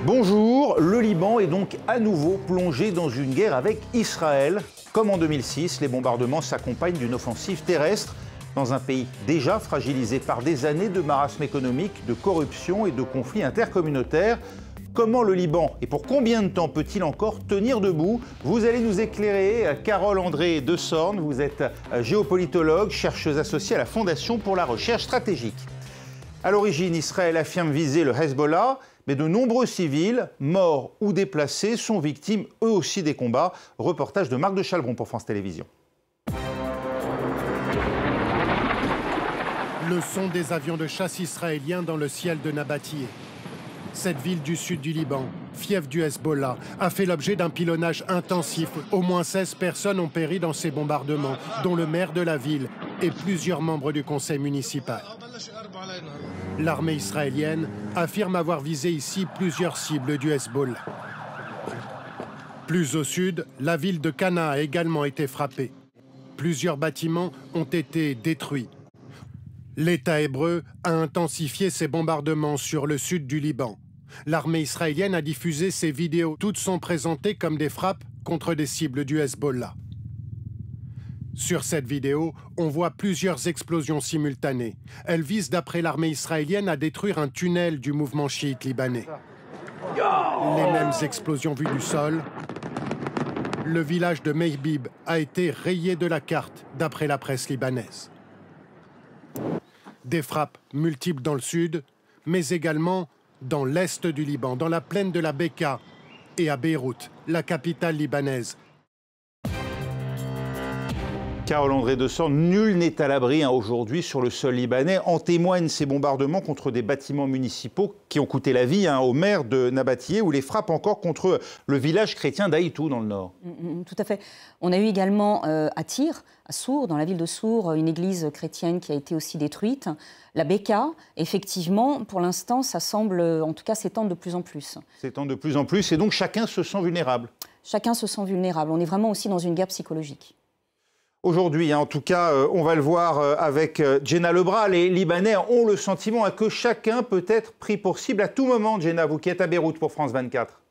Bonjour, le Liban est donc à nouveau plongé dans une guerre avec Israël. Comme en 2006, les bombardements s'accompagnent d'une offensive terrestre dans un pays déjà fragilisé par des années de marasme économique, de corruption et de conflits intercommunautaires. Comment le Liban et pour combien de temps peut-il encore tenir debout? Vous allez nous éclairer, Carole André de Sorne. Vous êtes géopolitologue, chercheuse associée à la Fondation pour la recherche stratégique. À l'origine, Israël affirme viser le Hezbollah, mais de nombreux civils, morts ou déplacés, sont victimes eux aussi des combats. Reportage de Marc de Chalbron pour France Télévisions. Le son des avions de chasse israéliens dans le ciel de Nabatieh. Cette ville du sud du Liban, fief du Hezbollah, a fait l'objet d'un pilonnage intensif. Au moins 16 personnes ont péri dans ces bombardements, dont le maire de la ville et plusieurs membres du conseil municipal. L'armée israélienne affirme avoir visé ici plusieurs cibles du Hezbollah. Plus au sud, la ville de Cana a également été frappée. Plusieurs bâtiments ont été détruits. L'État hébreu a intensifié ses bombardements sur le sud du Liban. L'armée israélienne a diffusé ces vidéos. Toutes sont présentées comme des frappes contre des cibles du Hezbollah. Sur cette vidéo, on voit plusieurs explosions simultanées. Elles visent, d'après l'armée israélienne, à détruire un tunnel du mouvement chiite libanais. Les mêmes explosions vues du sol. Le village de Meibib a été rayé de la carte, d'après la presse libanaise. Des frappes multiples dans le sud, mais également dans l'est du Liban, dans la plaine de la Beka et à Beyrouth, la capitale libanaise. Carole André de Sorne, nul n'est à l'abri aujourd'hui sur le sol libanais. En témoignent ces bombardements contre des bâtiments municipaux qui ont coûté la vie au maire de Nabatieh, ou les frappes encore contre le village chrétien d'Aïtou dans le nord. Tout à fait. On a eu également à Tyr, à Sour, dans la ville de Sour, une église chrétienne qui a été aussi détruite. La Beka, effectivement, pour l'instant, ça semble en tout cas s'étendre de plus en plus. S'étendre de plus en plus, et donc chacun se sent vulnérable. Chacun se sent vulnérable. On est vraiment aussi dans une guerre psychologique. Aujourd'hui, en tout cas, on va le voir avec Jenna Lebras. Les Libanais ont le sentiment que chacun peut être pris pour cible à tout moment. Jenna, vous qui êtes à Beyrouth pour France 24.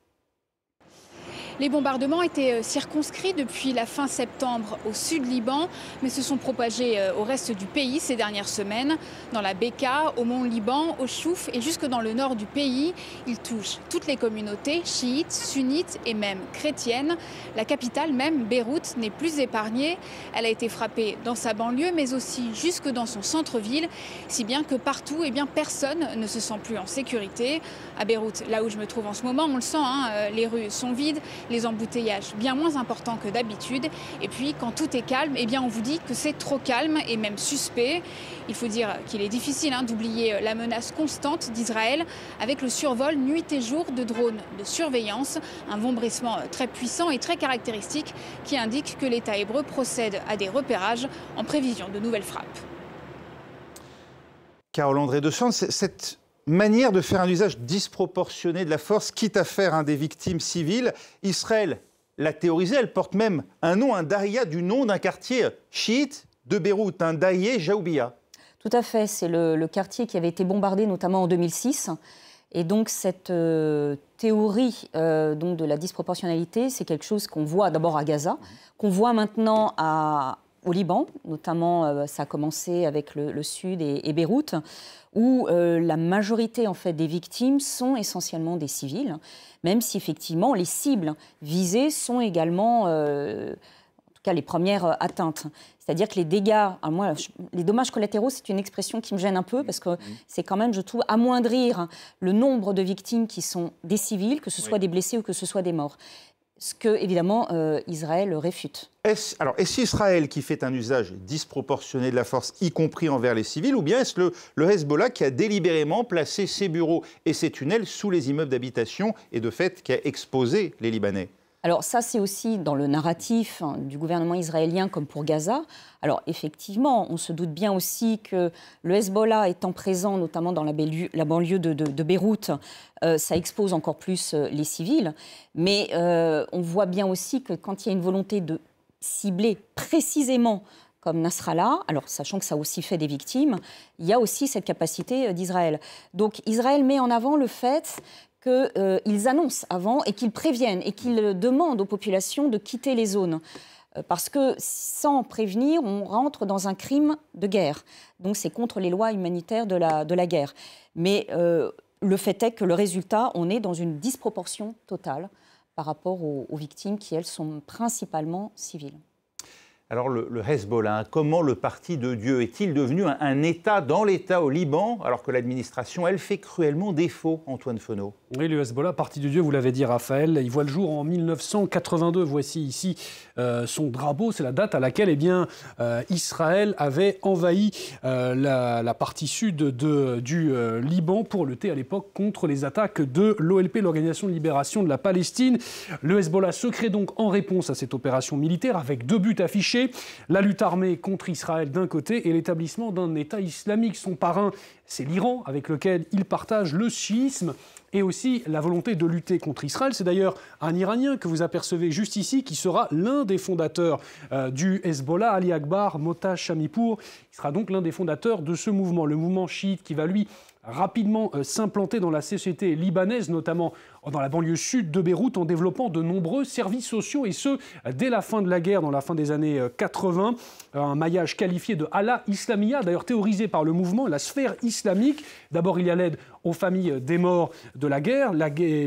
Les bombardements étaient circonscrits depuis la fin septembre au sud Liban, mais se sont propagés au reste du pays ces dernières semaines. Dans la Beka, au Mont Liban, au Chouf et jusque dans le nord du pays, ils touchent toutes les communautés, chiites, sunnites et même chrétiennes. La capitale même, Beyrouth, n'est plus épargnée. Elle a été frappée dans sa banlieue, mais aussi jusque dans son centre-ville, si bien que partout, personne ne se sent plus en sécurité. À Beyrouth, là où je me trouve en ce moment, on le sent, les rues sont vides. Les embouteillages bien moins importants que d'habitude. Et puis, quand tout est calme, on vous dit que c'est trop calme et même suspect. Il faut dire qu'il est difficile d'oublier la menace constante d'Israël avec le survol nuit et jour de drones de surveillance. Un vombrissement très puissant et très caractéristique qui indique que l'État hébreu procède à des repérages en prévision de nouvelles frappes. Carole André de Sorne, cette manière de faire un usage disproportionné de la force, quitte à faire des victimes civiles. Israël l'a théorisé, elle porte même un nom, un dahiya, du nom d'un quartier chiite de Beyrouth, un dahiya Jaoubiya. Tout à fait, c'est le quartier qui avait été bombardé notamment en 2006. Et donc cette théorie donc de la disproportionnalité, c'est quelque chose qu'on voit d'abord à Gaza, qu'on voit maintenant au Liban, notamment ça a commencé avec le sud et Beyrouth, où la majorité en fait, des victimes sont essentiellement des civils, même si effectivement les cibles visées sont également, en tout cas les premières atteintes. C'est-à-dire que les dégâts, les dommages collatéraux, c'est une expression qui me gêne un peu parce que c'est quand même, je trouve, amoindrir le nombre de victimes qui sont des civils, que ce soit des blessés ou que ce soit des morts. Ce que, évidemment, Israël réfute. Est-ce Israël qui fait un usage disproportionné de la force, y compris envers les civils, ou bien est-ce le Hezbollah qui a délibérément placé ses bureaux et ses tunnels sous les immeubles d'habitation et de fait qui a exposé les Libanais? Alors ça, c'est aussi dans le narratif du gouvernement israélien comme pour Gaza. Alors effectivement, on se doute bien aussi que le Hezbollah étant présent notamment dans la banlieue de Beyrouth, ça expose encore plus les civils. Mais on voit bien aussi que quand il y a une volonté de cibler précisément comme Nasrallah, alors sachant que ça a aussi fait des victimes, il y a aussi cette capacité d'Israël. Donc Israël met en avant le fait qu'ils annoncent avant et qu'ils préviennent et qu'ils demandent aux populations de quitter les zones. Parce que sans prévenir, on rentre dans un crime de guerre. Donc c'est contre les lois humanitaires de la guerre. Mais le fait est que le résultat, on est dans une disproportion totale par rapport aux victimes qui, elles, sont principalement civiles. Alors le Hezbollah, comment le parti de Dieu est-il devenu un État dans l'État au Liban, alors que l'administration, elle, fait cruellement défaut, Antoine Fenault? Oui, le Hezbollah, parti de Dieu, vous l'avez dit Raphaël, il voit le jour en 1982. Voici ici son drapeau, c'est la date à laquelle Israël avait envahi la partie sud du Liban pour lutter à l'époque contre les attaques de l'OLP, l'Organisation de libération de la Palestine. Le Hezbollah se crée donc en réponse à cette opération militaire avec 2 buts affichés. La lutte armée contre Israël d'un côté et l'établissement d'un État islamique. Son parrain, c'est l'Iran, avec lequel il partage le chiisme et aussi la volonté de lutter contre Israël. C'est d'ailleurs un Iranien que vous apercevez juste ici qui sera l'un des fondateurs du Hezbollah, Ali Akbar Mota Shamipour. Il sera donc l'un des fondateurs de ce mouvement, le mouvement chiite qui va lui rapidement s'implanter dans la société libanaise, notamment dans la banlieue sud de Beyrouth, en développant de nombreux services sociaux, et ce, dès la fin de la guerre, dans la fin des années 80. Un maillage qualifié de Ala Islamia, d'ailleurs théorisé par le mouvement, la sphère islamique. D'abord, il y a l'aide aux familles des morts de la guerre,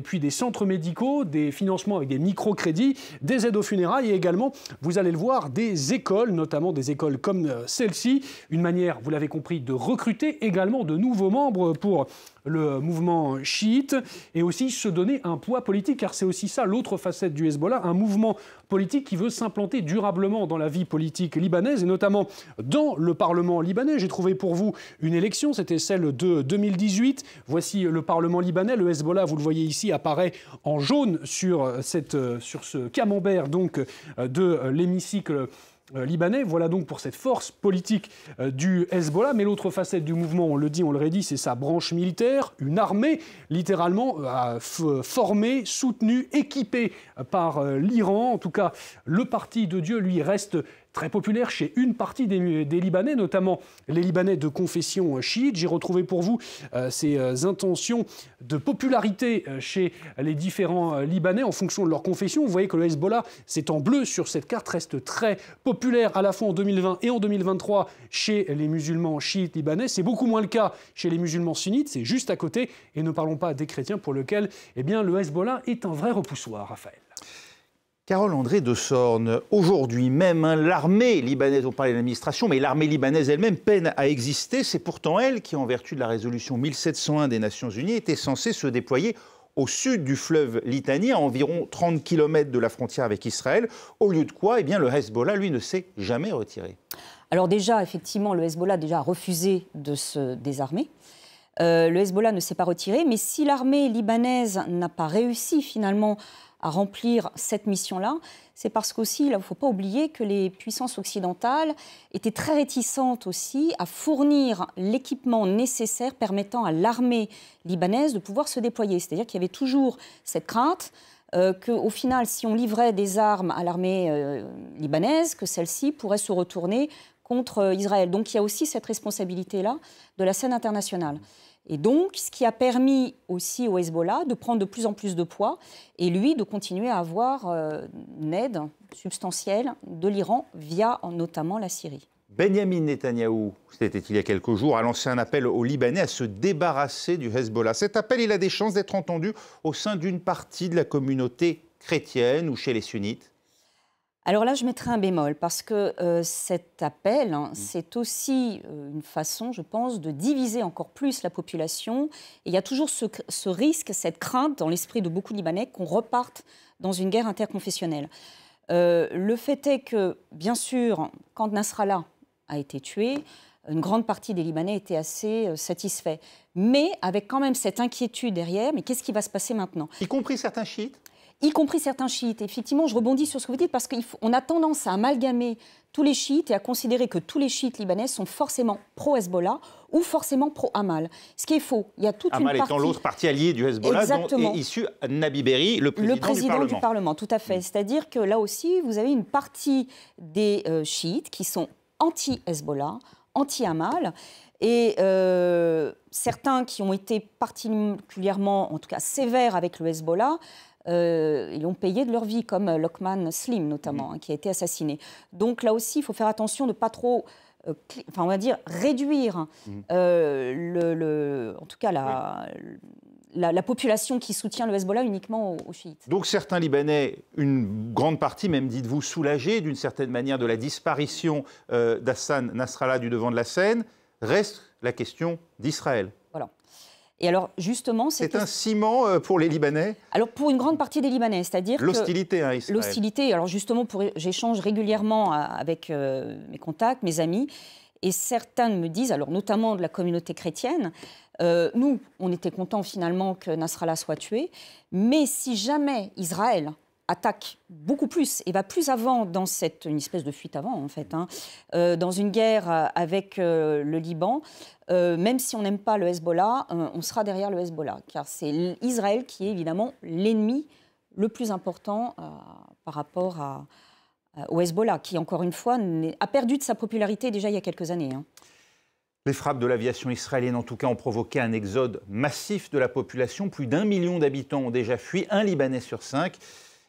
puis des centres médicaux, des financements avec des microcrédits, des aides aux funérailles et également, vous allez le voir, des écoles, notamment des écoles comme celle-ci. Une manière, vous l'avez compris, de recruter également de nouveaux membres pour le mouvement chiite et aussi se donner un poids politique, car c'est aussi ça l'autre facette du Hezbollah, un mouvement politique qui veut s'implanter durablement dans la vie politique libanaise et notamment dans le Parlement libanais. J'ai trouvé pour vous une élection, c'était celle de 2018. Voici le Parlement libanais. Le Hezbollah, vous le voyez ici, apparaît en jaune sur ce camembert donc, de l'hémicycle libanais. Voilà donc pour cette force politique du Hezbollah. Mais l'autre facette du mouvement, on le dit, on le redit, c'est sa branche militaire, une armée littéralement formée, soutenue, équipée par l'Iran. En tout cas, le parti de Dieu, lui, reste très populaire chez une partie des Libanais, notamment les Libanais de confession chiite. J'ai retrouvé pour vous ces intentions de popularité chez les différents Libanais en fonction de leur confession. Vous voyez que le Hezbollah, c'est en bleu sur cette carte, reste très populaire à la fois en 2020 et en 2023 chez les musulmans chiites libanais. C'est beaucoup moins le cas chez les musulmans sunnites, c'est juste à côté. Et ne parlons pas des chrétiens pour lesquels le Hezbollah est un vrai repoussoir, Raphaël. Carole-André de Sorne, aujourd'hui même, l'armée libanaise, on parlait de l'administration, mais l'armée libanaise elle-même peine à exister. C'est pourtant elle qui, en vertu de la résolution 1701 des Nations Unies, était censée se déployer au sud du fleuve Litanie, à environ 30 km de la frontière avec Israël. Au lieu de quoi, le Hezbollah, lui, ne s'est jamais retiré. Alors déjà, effectivement, le Hezbollah a déjà refusé de se désarmer. Le Hezbollah ne s'est pas retiré, mais si l'armée libanaise n'a pas réussi finalement à remplir cette mission-là, c'est parce qu'aussi, il ne faut pas oublier que les puissances occidentales étaient très réticentes aussi à fournir l'équipement nécessaire permettant à l'armée libanaise de pouvoir se déployer. C'est-à-dire qu'il y avait toujours cette crainte qu'au final, si on livrait des armes à l'armée libanaise, que celle-ci pourrait se retourner contre Israël. Donc il y a aussi cette responsabilité-là de la scène internationale. Et donc, ce qui a permis aussi au Hezbollah de prendre de plus en plus de poids et lui de continuer à avoir une aide substantielle de l'Iran via notamment la Syrie. Benyamin Netanyahou, c'était il y a quelques jours, a lancé un appel aux Libanais à se débarrasser du Hezbollah. Cet appel, il a des chances d'être entendu au sein d'une partie de la communauté chrétienne ou chez les sunnites. Alors là, je mettrai un bémol, parce que cet appel, c'est aussi une façon, je pense, de diviser encore plus la population. Et il y a toujours ce risque, cette crainte dans l'esprit de beaucoup de Libanais qu'on reparte dans une guerre interconfessionnelle. Le fait est que, bien sûr, quand Nasrallah a été tué, une grande partie des Libanais étaient assez satisfaits. Mais avec quand même cette inquiétude derrière, mais qu'est-ce qui va se passer maintenant ? Y compris certains chiites ? Y compris certains chiites. Effectivement, je rebondis sur ce que vous dites parce qu'on a tendance à amalgamer tous les chiites et à considérer que tous les chiites libanais sont forcément pro-Hezbollah ou forcément pro-Hamal. Ce qui est faux. Il y a toute Hamal une partie... étant l'autre parti allié du Hezbollah, dont est issu Nabi Berri, le président du Parlement. Tout à fait. C'est-à-dire que là aussi, vous avez une partie des chiites qui sont anti-Hezbollah, anti-Hamas. Et certains qui ont été particulièrement, en tout cas sévères avec le Hezbollah, ils ont payé de leur vie, comme Lokman Slim notamment, qui a été assassiné. Donc là aussi, il faut faire attention de ne pas trop, on va dire, réduire en tout cas la population qui soutient le Hezbollah uniquement aux chiites. Donc certains Libanais, une grande partie même, dites-vous, soulagés d'une certaine manière de la disparition d'Hassan Nasrallah du devant de la scène, reste la question d'Israël. Voilà. Et alors, justement... C'est un ciment pour les Libanais? Alors, pour une grande partie des Libanais, c'est-à-dire l'hostilité à Israël. L'hostilité, alors justement, j'échange régulièrement avec mes contacts, mes amis, et certains me disent, alors notamment de la communauté chrétienne, nous, on était contents finalement que Nasrallah soit tué, mais si jamais Israël attaque beaucoup plus et va plus avant dans une espèce de fuite avant, en fait, dans une guerre avec le Liban, même si on n'aime pas le Hezbollah, on sera derrière le Hezbollah, car c'est Israël qui est évidemment l'ennemi le plus important par rapport au Hezbollah, qui, encore une fois, a perdu de sa popularité déjà il y a quelques années. Les frappes de l'aviation israélienne, en tout cas, ont provoqué un exode massif de la population. Plus d'1 million d'habitants ont déjà fui, un Libanais sur 5.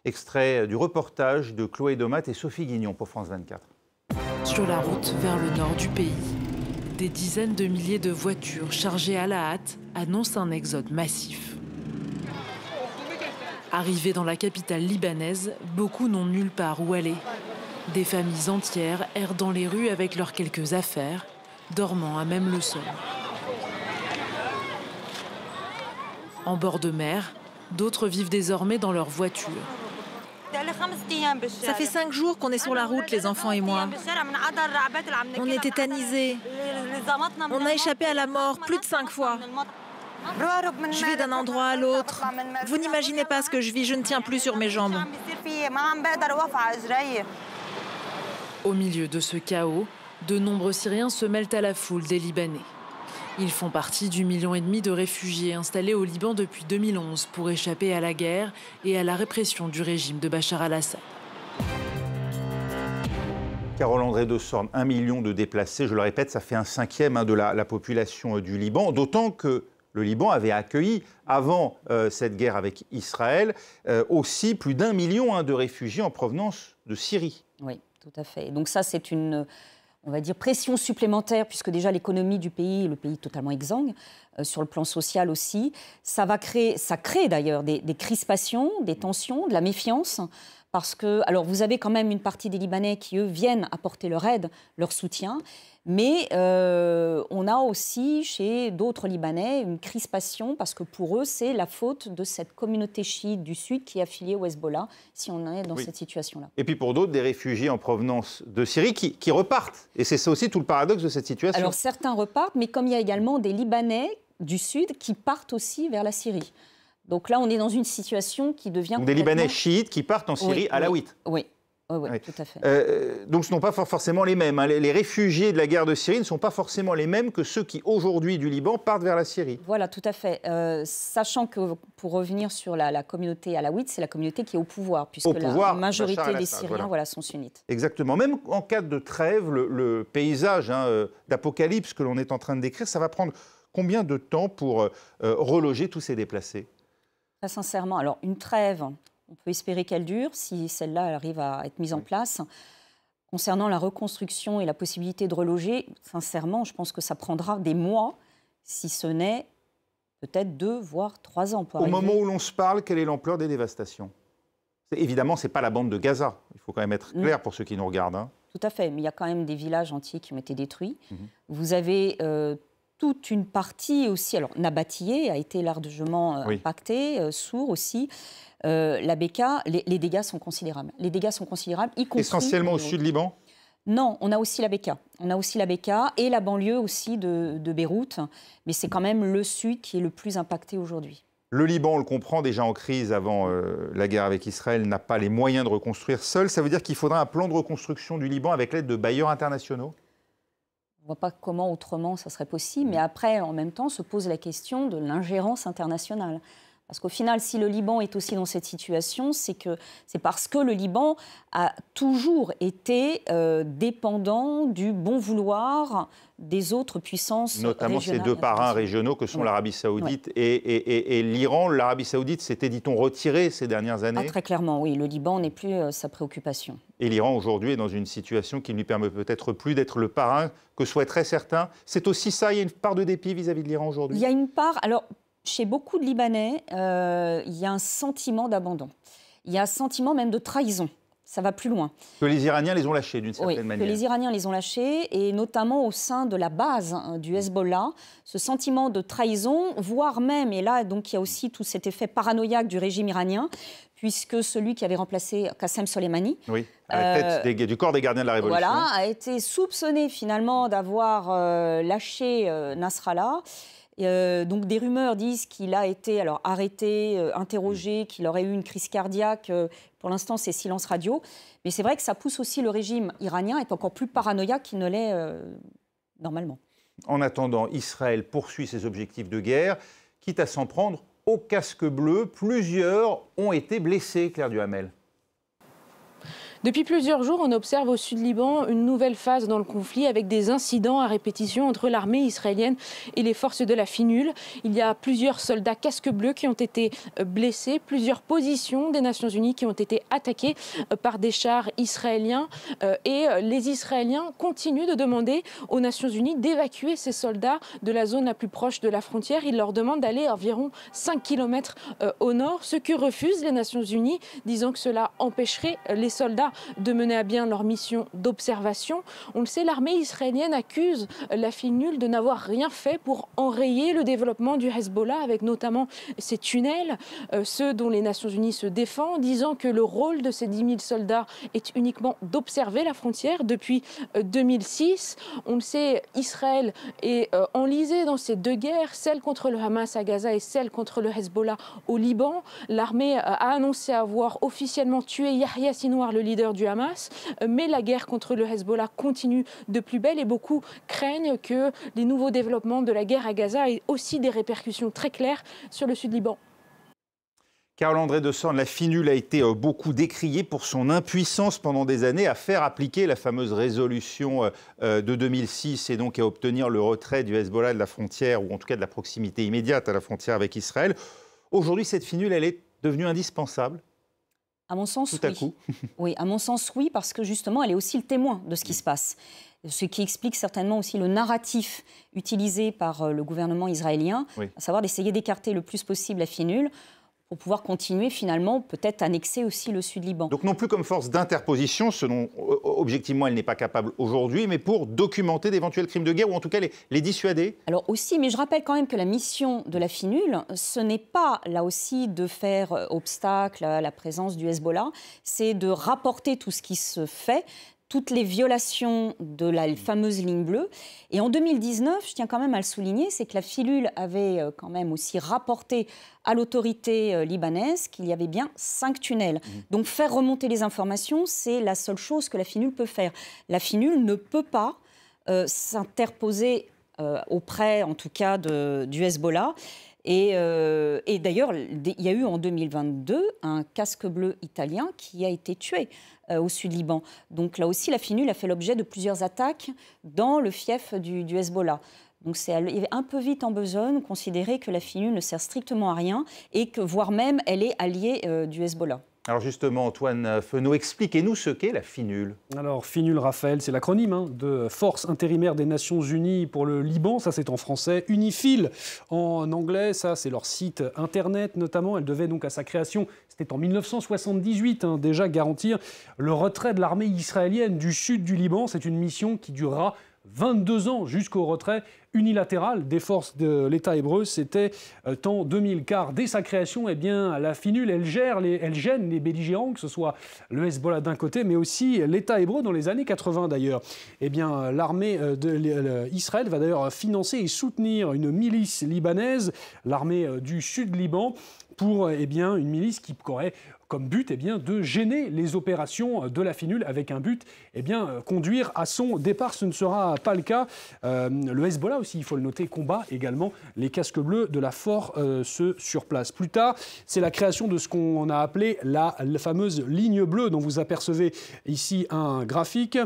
Extrait du reportage de Chloé Domat et Sophie Guignon pour France 24. Sur la route vers le nord du pays, des dizaines de milliers de voitures chargées à la hâte annoncent un exode massif. Arrivés dans la capitale libanaise, beaucoup n'ont nulle part où aller. Des familles entières errent dans les rues avec leurs quelques affaires, dormant à même le sol. En bord de mer, d'autres vivent désormais dans leur voiture. Ça fait 5 jours qu'on est sur la route, les enfants et moi. On est tétanisés. On a échappé à la mort plus de 5 fois. Je vais d'un endroit à l'autre. Vous n'imaginez pas ce que je vis, je ne tiens plus sur mes jambes. Au milieu de ce chaos, de nombreux Syriens se mêlent à la foule des Libanais. Ils font partie du 1,5 million de réfugiés installés au Liban depuis 2011 pour échapper à la guerre et à la répression du régime de Bachar al-Assad. Carole-André de Sorne, 1 million de déplacés, je le répète, ça fait 1/5 de la population du Liban, d'autant que le Liban avait accueilli, avant cette guerre avec Israël, aussi plus d'1 million de réfugiés en provenance de Syrie. Oui, tout à fait. Et donc ça, c'est une... on va dire, pression supplémentaire, puisque déjà l'économie du pays est le pays totalement exsangue, sur le plan social aussi. Ça crée d'ailleurs des crispations, des tensions, de la méfiance, parce que, alors vous avez quand même une partie des Libanais qui, eux, viennent apporter leur aide, leur soutien, mais on a aussi chez d'autres Libanais une crispation, parce que pour eux, c'est la faute de cette communauté chiite du Sud qui est affiliée au Hezbollah, si on est dans cette situation-là. Et puis pour d'autres, des réfugiés en provenance de Syrie qui repartent. Et c'est ça aussi tout le paradoxe de cette situation. Alors certains repartent, mais comme il y a également des Libanais du Sud qui partent aussi vers la Syrie. Donc là, on est dans une situation qui devient... Donc des Libanais chiites qui partent en Syrie alaouite. Oui. Oui, tout à fait. Donc ce ne sont pas forcément les mêmes. Les réfugiés de la guerre de Syrie ne sont pas forcément les mêmes que ceux qui, aujourd'hui, du Liban, partent vers la Syrie. Voilà, tout à fait. Sachant que, pour revenir sur la communauté alaouite, c'est la communauté qui est au pouvoir, puisque la majorité des Syriens sont sunnites. Exactement. Même en cas de trêve, le paysage d'apocalypse que l'on est en train de décrire, ça va prendre combien de temps pour reloger tous ces déplacés? Très sincèrement, alors une trêve... on peut espérer qu'elle dure, si celle-là arrive à être mise en place. Concernant la reconstruction et la possibilité de reloger, sincèrement, je pense que ça prendra des mois, si ce n'est peut-être 2, voire 3 ans. Au moment où l'on se parle, quelle est l'ampleur des dévastations? Évidemment, ce n'est pas la bande de Gaza. Il faut quand même être clair pour ceux qui nous regardent. Tout à fait, mais il y a quand même des villages entiers qui ont été détruits. Vous avez... toute une partie aussi, alors Nabatillé a été largement impacté, Sour aussi, la Beka, les dégâts sont considérables. Les dégâts sont considérables, y compris... Essentiellement au sud Liban? Non, on a aussi la Beka. On a aussi la Beka et la banlieue aussi de Beyrouth, mais c'est quand même le sud qui est le plus impacté aujourd'hui. Le Liban, on le comprend, déjà en crise avant la guerre avec Israël, n'a pas les moyens de reconstruire seul. Ça veut dire qu'il faudra un plan de reconstruction du Liban avec l'aide de bailleurs internationaux? On ne voit pas comment autrement ça serait possible, mais après, en même temps, se pose la question de l'ingérence internationale. Parce qu'au final, si le Liban est aussi dans cette situation, c'est parce que le Liban a toujours été dépendant du bon vouloir des autres puissances notamment régionales. Ces deux parrains régionaux que sont l'Arabie Saoudite et l'Iran. L'Arabie Saoudite s'était, dit-on, retirée ces dernières années. Très clairement, oui. Le Liban n'est plus sa préoccupation. Et l'Iran, aujourd'hui, est dans une situation qui ne lui permet peut-être plus d'être le parrain que souhaiteraient certains. C'est aussi ça, il y a une part de dépit vis-à-vis de l'Iran aujourd'hui? Il y a une part... Alors, chez beaucoup de Libanais, il y a un sentiment d'abandon. Il y a un sentiment même de trahison. Ça va plus loin. Que les Iraniens les ont lâchés d'une certaine manière. Que les Iraniens les ont lâchés, et notamment au sein de la base du Hezbollah, ce sentiment de trahison, voire même, et là donc il y a aussi tout cet effet paranoïaque du régime iranien, puisque celui qui avait remplacé Qassem Soleimani, à la tête du corps des gardiens de la Révolution, a été soupçonné finalement d'avoir lâché Nasrallah. Donc des rumeurs disent qu'il a été arrêté, interrogé, qu'il aurait eu une crise cardiaque. Pour l'instant, c'est silence radio. Mais c'est vrai que ça pousse aussi le régime iranien à être encore plus paranoïaque qu'il ne l'est normalement. En attendant, Israël poursuit ses objectifs de guerre, quitte à s'en prendre au casque bleu. Plusieurs ont été blessés, Claire Duhamel. Depuis plusieurs jours, on observe au sud Liban une nouvelle phase dans le conflit avec des incidents à répétition entre l'armée israélienne et les forces de la FINUL. Il y a plusieurs soldats casques bleus qui ont été blessés, plusieurs positions des Nations Unies qui ont été attaquées par des chars israéliens. Et les Israéliens continuent de demander aux Nations Unies d'évacuer ces soldats de la zone la plus proche de la frontière. Ils leur demandent d'aller environ 5 km au nord, ce que refusent les Nations Unies, disant que cela empêcherait les soldats de mener à bien leur mission d'observation. On le sait, l'armée israélienne accuse la FINUL de n'avoir rien fait pour enrayer le développement du Hezbollah, avec notamment ces tunnels, ceux dont les Nations Unies se défendent, disant que le rôle de ces 10 000 soldats est uniquement d'observer la frontière depuis 2006. On le sait, Israël est enlisé dans ces deux guerres, celle contre le Hamas à Gaza et celle contre le Hezbollah au Liban. L'armée a annoncé avoir officiellement tué Yahya Sinwar, le leader du Hamas, mais la guerre contre le Hezbollah continue de plus belle et beaucoup craignent que les nouveaux développements de la guerre à Gaza aient aussi des répercussions très claires sur le sud Liban. Carl-André de Sande, la FINUL a été beaucoup décriée pour son impuissance pendant des années à faire appliquer la fameuse résolution de 2006 et donc à obtenir le retrait du Hezbollah de la frontière, ou en tout cas de la proximité immédiate à la frontière avec Israël. Aujourd'hui, cette FINUL, elle est devenue indispensable? À mon sens, tout à coup. Oui, à mon sens, oui, parce que justement, elle est aussi le témoin de ce qui se passe. Ce qui explique certainement aussi le narratif utilisé par le gouvernement israélien, à savoir d'essayer d'écarter le plus possible la FINUL pour pouvoir continuer finalement, peut-être annexer aussi le Sud-Liban. Donc non plus comme force d'interposition, ce dont objectivement elle n'est pas capable aujourd'hui, mais pour documenter d'éventuels crimes de guerre, ou en tout cas les dissuader. Alors aussi, mais je rappelle quand même que la mission de la FINUL, ce n'est pas là aussi de faire obstacle à la présence du Hezbollah, c'est de rapporter tout ce qui se fait, toutes les violations de la fameuse ligne bleue. Et en 2019, je tiens quand même à le souligner, c'est que la FINUL avait quand même aussi rapporté à l'autorité libanaise qu'il y avait bien 5 tunnels. Donc faire remonter les informations, c'est la seule chose que la FINUL peut faire. La FINUL ne peut pas s'interposer auprès, en tout cas, du Hezbollah. Et d'ailleurs, il y a eu en 2022 un casque bleu italien qui a été tué au Sud-Liban. Donc là aussi, la FINUL a fait l'objet de plusieurs attaques dans le fief du Hezbollah. Donc c'est un peu vite en besogne considérer que la FINUL ne sert strictement à rien et que, voire même, elle est alliée du Hezbollah. Alors justement, Antoine Feneau, expliquez-nous ce qu'est la FINUL. Alors FINUL, Raphaël, c'est l'acronyme de Force intérimaire des Nations Unies pour le Liban, ça c'est en français. UNIFIL en anglais, ça c'est leur site internet notamment. Elle devait donc à sa création, c'était en 1978, déjà garantir le retrait de l'armée israélienne du sud du Liban. C'est une mission qui durera 22 ans jusqu'au retrait unilatéral des forces de l'État hébreu. C'était en 2000, car dès sa création, eh bien, la FINUL, elle gêne les belligérants, que ce soit le Hezbollah d'un côté, mais aussi l'État hébreu dans les années 80 d'ailleurs. Eh bien, l'armée d'Israël va d'ailleurs financer et soutenir une milice libanaise, l'armée du Sud-Liban, pour une milice qui aurait comme but de gêner les opérations de la FINUL avec un but conduire à son départ. Ce ne sera pas le cas. Le Hezbollah aussi, il faut le noter, combat également les casques bleus de la force sur place. Plus tard, c'est la création de ce qu'on a appelé la fameuse ligne bleue dont vous apercevez ici un graphique.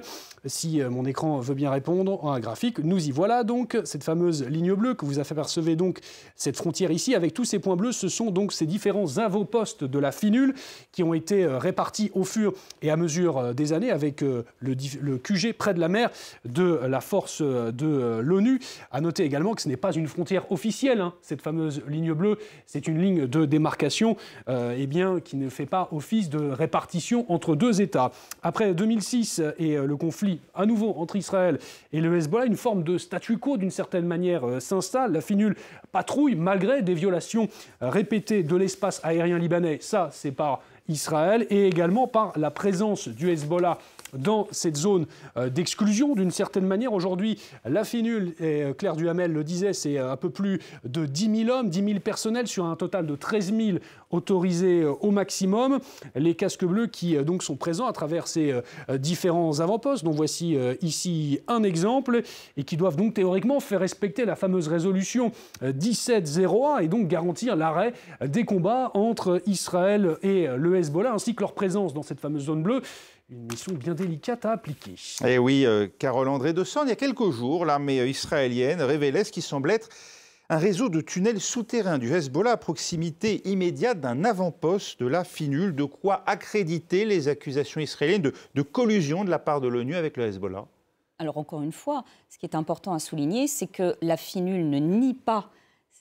Si mon écran veut bien répondre, un graphique, nous y voilà donc, cette fameuse ligne bleue que vous apercevez donc, cette frontière ici avec tous ces points bleus, ce sont donc ces différents avant-postes de la FINUL qui ont été répartis au fur et à mesure des années avec le QG près de la mer de la force de l'ONU. À noter également que ce n'est pas une frontière officielle, cette fameuse ligne bleue, c'est une ligne de démarcation qui ne fait pas office de répartition entre deux États. Après 2006 et le conflit à nouveau entre Israël et le Hezbollah, une forme de statu quo d'une certaine manière s'installe. La FINUL patrouille malgré des violations répétées de l'espace aérien libanais. Ça, c'est par Israël et également par la présence du Hezbollah dans cette zone d'exclusion d'une certaine manière. Aujourd'hui, la FINUL, et Claire Duhamel le disait, c'est un peu plus de 10 000 hommes, 10 000 personnels sur un total de 13 000 autorisés au maximum. Les casques bleus qui donc sont présents à travers ces différents avant-postes, dont voici ici un exemple, et qui doivent donc théoriquement faire respecter la fameuse résolution 1701 et donc garantir l'arrêt des combats entre Israël et le Hezbollah, ainsi que leur présence dans cette fameuse zone bleue. Une mission bien délicate à appliquer. Et oui, Carole-André de Sande, il y a quelques jours, l'armée israélienne révélait ce qui semble être un réseau de tunnels souterrains du Hezbollah à proximité immédiate d'un avant-poste de la FINUL, de quoi accréditer les accusations israéliennes de collusion de la part de l'ONU avec le Hezbollah. Alors encore une fois, ce qui est important à souligner, c'est que la FINUL ne nie pas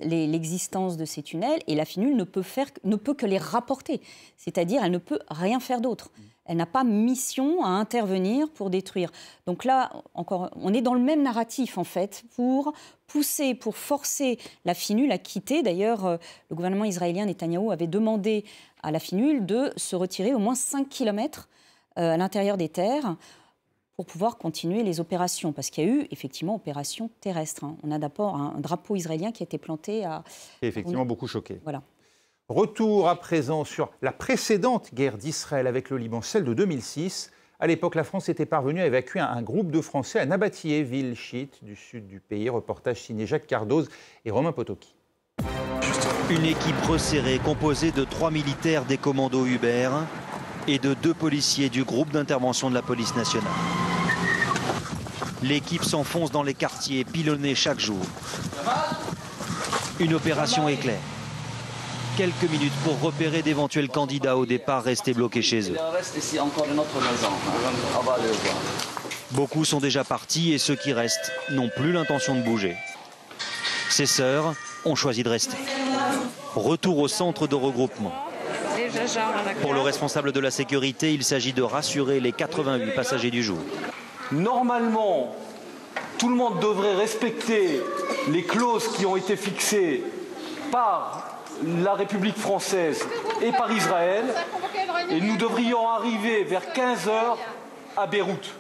l'existence de ces tunnels et la FINUL ne peut que les rapporter. C'est-à-dire, elle ne peut rien faire d'autre. Elle n'a pas mission à intervenir pour détruire. Donc là, encore, on est dans le même narratif, en fait, pour pousser, pour forcer la FINUL à quitter. D'ailleurs, le gouvernement israélien Netanyahou avait demandé à la FINUL de se retirer au moins 5 kilomètres à l'intérieur des terres pour pouvoir continuer les opérations. Parce qu'il y a eu, effectivement, opération terrestre. On a d'abord un drapeau israélien qui a été planté à... Et effectivement, beaucoup choqué. Voilà. Retour à présent sur la précédente guerre d'Israël avec le Liban, celle de 2006. À l'époque, la France était parvenue à évacuer un groupe de Français à Nabatiyé, ville chiite du sud du pays. Reportage signé Jacques Cardoz et Romain Potoki. Une équipe resserrée composée de 3 militaires des commandos Hubert et de 2 policiers du groupe d'intervention de la police nationale. L'équipe s'enfonce dans les quartiers, pilonnés chaque jour. Une opération éclair. Quelques minutes pour repérer d'éventuels candidats au départ restés bloqués chez eux. Il reste ici encore une autre maison. On va aller le voir. Beaucoup sont déjà partis et ceux qui restent n'ont plus l'intention de bouger. Ces sœurs ont choisi de rester. Retour au centre de regroupement. Pour le responsable de la sécurité, il s'agit de rassurer les 88 passagers du jour. Normalement, tout le monde devrait respecter les clauses qui ont été fixées par la République française et par Israël, et nous devrions arriver vers 15h à Beyrouth.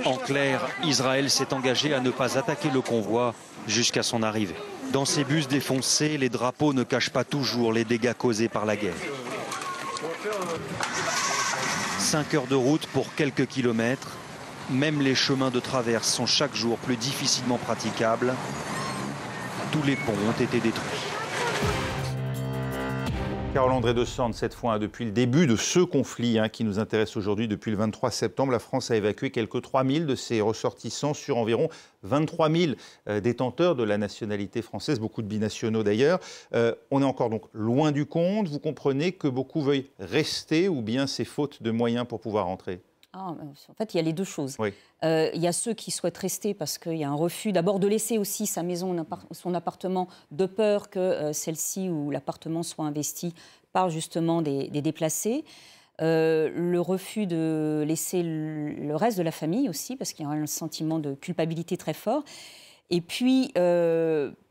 En clair, Israël s'est engagé à ne pas attaquer le convoi jusqu'à son arrivée. Dans ces bus défoncés, les drapeaux ne cachent pas toujours les dégâts causés par la guerre. 5 heures de route pour quelques kilomètres. Même les chemins de traverse sont chaque jour plus difficilement praticables. Tous les ponts ont été détruits. Carole-André de Sande, cette fois, depuis le début de ce conflit qui nous intéresse aujourd'hui, depuis le 23 septembre, la France a évacué quelques 3 000 de ses ressortissants sur environ 23 000 détenteurs de la nationalité française, beaucoup de binationaux d'ailleurs. On est encore donc loin du compte. Vous comprenez que beaucoup veuillent rester ou bien c'est faute de moyens pour pouvoir rentrer ? En fait, il y a les deux choses. Oui. Il y a ceux qui souhaitent rester parce qu'il y a un refus d'abord de laisser aussi sa maison, son appartement, de peur que celle-ci ou l'appartement soit investi par justement des déplacés. Le refus de laisser le reste de la famille aussi, parce qu'il y a un sentiment de culpabilité très fort. Et puis,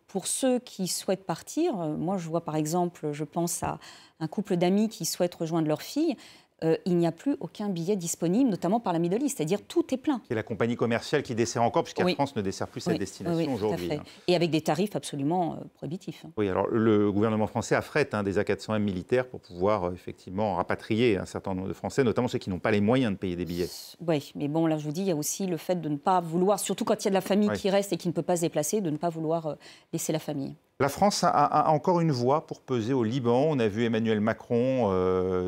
pour ceux qui souhaitent partir, moi je vois par exemple, je pense à un couple d'amis qui souhaitent rejoindre leur fille. il n'y a plus aucun billet disponible, notamment par la Middle East, c'est-à-dire tout est plein. C'est la compagnie commerciale qui dessert encore, puisqu'Air France ne dessert plus cette destination aujourd'hui. Et avec des tarifs absolument prohibitifs. Oui, alors le gouvernement français affrète des A400M militaires pour pouvoir effectivement rapatrier un certain nombre de Français, notamment ceux qui n'ont pas les moyens de payer des billets. Oui, mais bon, là je vous dis, il y a aussi le fait de ne pas vouloir, surtout quand il y a de la famille qui reste et qui ne peut pas se déplacer, de ne pas vouloir laisser la famille. La France a encore une voix pour peser au Liban. On a vu Emmanuel Macron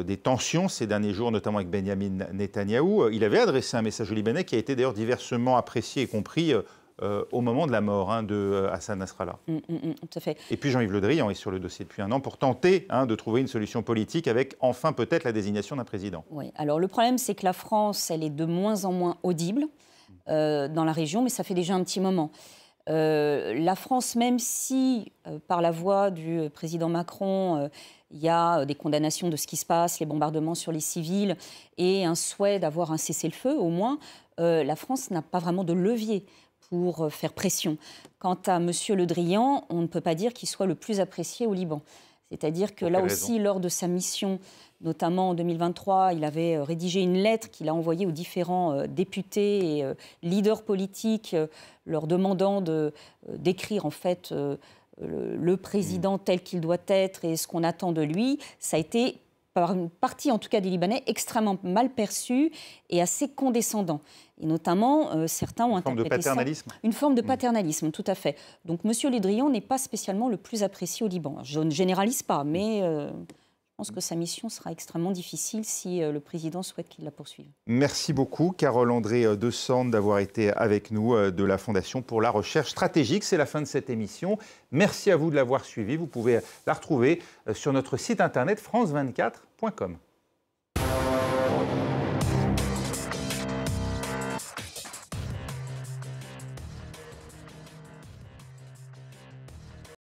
des tensions ces derniers jours, notamment avec Benyamin Netanyahou. Il avait adressé un message aux Libanais qui a été d'ailleurs diversement apprécié et compris au moment de la mort de Hassan Nasrallah. Tout à fait. Et puis Jean-Yves Le Drian est sur le dossier depuis un an pour tenter de trouver une solution politique avec enfin peut-être la désignation d'un président. Oui, alors le problème c'est que la France, elle est de moins en moins audible dans la région, mais ça fait déjà un petit moment. La France, même si, par la voix du président Macron, il y a des condamnations de ce qui se passe, les bombardements sur les civils et un souhait d'avoir un cessez-le-feu, au moins, la France n'a pas vraiment de levier pour faire pression. Quant à M. Le Drian, on ne peut pas dire qu'il soit le plus apprécié au Liban. C'est-à-dire que là aussi, lors de sa mission, notamment en 2023, il avait rédigé une lettre qu'il a envoyée aux différents députés et leaders politiques, leur demandant d'écrire en fait le président tel qu'il doit être et ce qu'on attend de lui. Ça a été, par une partie en tout cas des Libanais, extrêmement mal perçu et assez condescendant. Et notamment, certains ont interprété ça... Une forme de paternalisme, tout à fait. Donc, M. Le Drian n'est pas spécialement le plus apprécié au Liban. Je ne généralise pas, mais je pense que sa mission sera extrêmement difficile si le président souhaite qu'il la poursuive. Merci beaucoup, Carole-Andrée de Sande, d'avoir été avec nous de la Fondation pour la recherche stratégique. C'est la fin de cette émission. Merci à vous de l'avoir suivie. Vous pouvez la retrouver sur notre site internet france24.com.